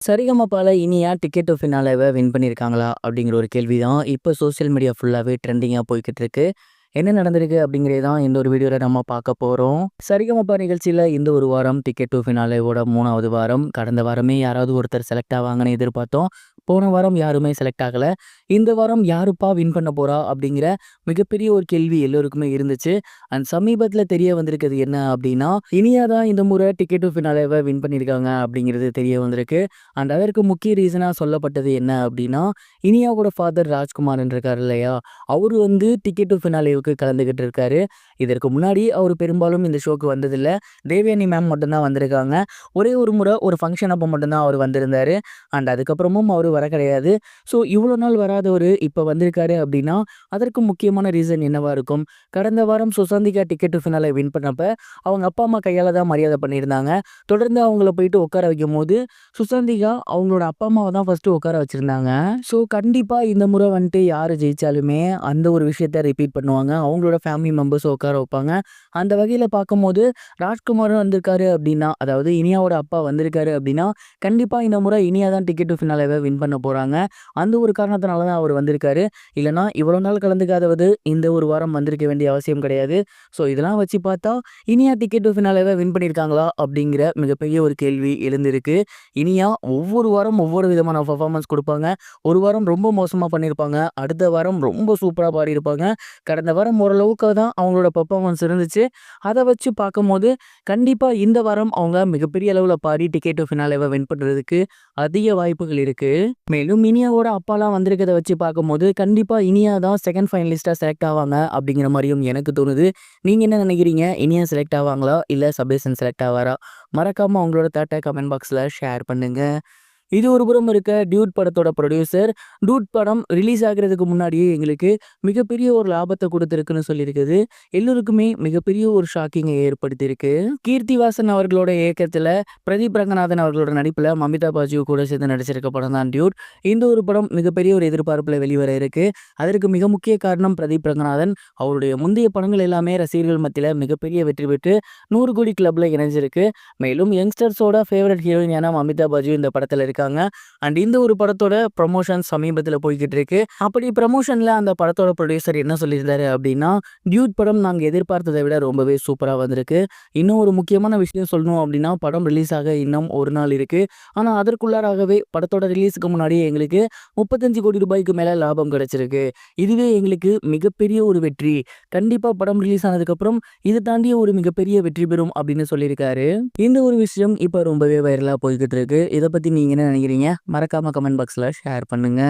சரிகமபால Iniya ticket to ஃபினாலேவ win பண்ணியிருக்காங்களா? அப்படிங்கிற ஒரு கேள்வி தான் இப்ப சோசியல் மீடியா ஃபுல்லாவே ட்ரெண்டிங்கா போய்க்கிட்டு இருக்கு. என்ன நடந்திருக்கு அப்படிங்கிறது தான் இந்த ஒரு வீடியோல நம்ம பார்க்க போறோம். சரிகமபா நிகழ்ச்சியில இந்த ஒரு வாரம் டிக்கெட் டு ஃபினாலேவோட 3வது வாரம். கடந்த வாரமே யாராவது ஒருத்தர் செலக்ட் ஆவாங்கன்னு எதிர்பார்த்தோம். போன வாரம் யாருமே செலக்ட் ஆகல. இந்த வாரம் யாருப்பா வின் பண்ண போறா? அப்படிங்கிற மிகப்பெரிய ஒரு கேள்வி எல்லோருக்குமே இருந்துச்சு. அண்ட் சமீபத்தில தெரிய வந்திருக்கிறது என்ன அப்படின்னா, இனியா தான் இந்த முறை டிக்கெட் டு ஃபினாலேவ வின் பண்ணியிருக்காங்க அப்படிங்கிறது தெரிய வந்திருக்கு. அண்ட் அதற்கு முக்கிய ரீசனா சொல்லப்பட்டது என்ன அப்படின்னா, இனியாவோட ஃபாதர் ராஜ்குமார்ன்னு இருக்காரு இல்லையா? அவரு வந்து டிக்கெட் டு ஃபினாலேவுக்கு கலந்துகிட்டு இருக்காரு. இதற்கு முன்னாடி அவரு பெரும்பாலும் இந்த ஷோக்கு வந்ததில்ல. தேவயானி மேம் மட்டும் தான் வந்திருக்காங்க. ஒரே ஒரு முறை ஒரு ஃபங்ஷன் அப்போ மட்டும் தான் அவரு வந்திருந்தாரு. அண்ட் அதுக்கப்புறமும் அவரு வர கிடையாது. ஸோ இவ்வளோ நாள் வராதவரு இப்ப வந்திருக்காரு அப்படின்னா, அதற்கு முக்கியமான ரீசன் என்னவா இருக்கும்? கடந்த வாரம் Susanthika ticket to finale win பண்ணப்ப, அவங்க அப்பா, அம்மா கையால தான் மரியாதை பண்ணியிருந்தாங்க. தொடர்ந்து அவங்கள போயிட்டு உட்கார வைக்கும்போது, சுசாந்திகா அவங்களோட அப்பா, அம்மாவ தான் ஃபர்ஸ்ட்டு உட்கார வச்சிருந்தாங்க. ஸோ கண்டிப்பா இந்த முறை வந்துட்டு யாரு ஜெயிச்சாலுமே அந்த ஒரு விஷயத்த ரிப்பீட் பண்ணுவாங்க. அவங்களோட ஃபேமிலி மெம்பர்ஸ உட்கார வைப்பாங்க. அந்த வகையில பார்க்கும்போது, ராஜ்குமாரும் வந்திருக்காரு அப்படின்னா, அதாவது இனியாவோட அப்பா வந்திருக்காரு அப்படின்னா, கண்டிப்பா இந்த முறை இனியா தான் டிக்கெட் டு ஃபினாலேவ வின் பண்ண போறாங்க. அந்த ஒரு காரணத்தினால தான் அவரு வந்திருக்காரு. இல்லன்னா இவ்வளோ நாள் கலந்துக்காதவது இந்த ஒரு வாரம் வந்திருக்க வேண்டிய அவசியம் கிடையாது. ஸோ இதெல்லாம் வச்சு பார்த்தா, இனியா டிக்கெட் டு ஃபினாலேவ வின் பண்ணியிருக்காங்களா? அப்படிங்கிற மிகப்பெரிய ஒரு கேள்வி எழுந்திருக்கு. இனியா ஒவ்வொரு வாரம் ஒவ்வொரு விதமான பெர்ஃபார்மன்ஸ் குடுப்பாங்க. ஒரு வாரம் ரொம்ப மோசமா பண்ணியிருப்பாங்க. அடுத்த வாரம் ரொம்ப சூப்பரா பாடியிருப்பாங்க. கடந்த வாரம் ஓரளவுக்கு தான் அவங்களோட பெர்ஃபார்மன்ஸ் இருந்துச்சு. அத வச்சு பார்க்கும்போது, கண்டிப்பா இந்த வாரம் அவங்க மிகப்பெரிய அளவுல பாடி டிக்கெட் டு ஃபினாலேவ வின் பண்றதுக்கு அதிக வாய்ப்புகள் இருக்கு. மேலும் இனியாவோட அப்பாலாம் வந்திருக்கிறத வச்சு பார்க்கும்போது, கண்டிப்பா இனியா தான் 2ண்ட் ஃபைனலிஸ்ட்டா செலக்ட் ஆவாங்க அப்படிங்கிற மாரியும் எனக்கு தோணுது. நீங்க என்ன நினைக்கிறீங்க? இனியா செலக்ட் ஆவாங்களா? இல்ல சபேசன் செலக்ட் ஆவாரா? மறக்காம உங்களோட தாட்ட கமெண்ட் பாக்ஸ்ல ஷேர் பண்ணுங்க. இது ஒரு புறம் இருக்க டியூட் படத்தோட ப்ரொடியூசர், டூட் படம் ரிலீஸ் ஆகுறதுக்கு முன்னாடியே எங்களுக்கு மிகப்பெரிய ஒரு லாபத்த குடுத்திருக்குன்னு சொல்லியிருக்குது. எல்லோருக்குமே மிகப்பெரிய ஒரு ஷாக்கிங்கை ஏற்படுத்தியிருக்கு. கீர்த்திவாசன் அவர்களோட இயக்கத்துல பிரதீப் ரங்கநாதன் அவர்களோட நடிப்புல மமிதா பாஜியும் கூட சேர்ந்து நடிச்சிருக்க படம் தான் டியூட். இந்த ஒரு படம் மிகப்பெரிய ஒரு எதிர்பார்ப்புல வெளிவர இருக்கு. அதற்கு மிக முக்கிய காரணம் பிரதீப் ரங்கநாதன். அவருடைய முந்தைய படங்கள் எல்லாமே ரசிகர்கள் மத்தியில மிகப்பெரிய வெற்றி பெற்று 100 கோடி கிளப்ல இணைஞ்சிருக்கு. மேலும் யங்ஸ்டர்ஸோட ஃபேவரட் ஹீரோயினான மமிதா பாஜியும் இந்த படத்துல இருக்காங்க. அண்ட் இந்த ஒரு படத்தோட ப்ரமோஷன் சமீபத்துல போய்க்கிட்டு இருக்கு. அப்படி ப்ரமோஷன்ல அந்த படத்தோட ப்ரொடியூசர் என்ன சொல்லியிருந்தாரு அப்படின்னா, டியூட் படம் நாங்க எதிர்பார்த்ததை விட ரொம்பவே சூப்பரா வந்திருக்கு. இன்னும் ஒரு முக்கியமான விஷயம் சொல்லணும் அப்படின்னா, படம் ரிலீஸ் ஆக இன்னும் ஒரு நாள் இருக்கு. ஆனா அதற்குள்ளாராகவே படத்தோட ரிலீஸுக்கு முன்னாடியே எங்களுக்கு 35 கோடி ரூபாய்க்கு மேல லாபம் கிடைச்சிருக்கு. இதுவே எங்களுக்கு மிகப்பெரிய ஒரு வெற்றி. கண்டிப்பா படம் ரிலீஸ் ஆனதுக்கப்புறம் இதை தாண்டிய ஒரு மிகப்பெரிய வெற்றி பெறும் அப்படின்னு சொல்லியிருக்காரு. இந்த ஒரு விஷயம் இப்ப ரொம்பவே வைரலா போய்கிட்டு இருக்கு. இதை பத்தி நீங்க என்ன நினைக்கிறீங்க? மறக்காம கமெண்ட் பாக்ஸ்ல ஷேர் பண்ணுங்க.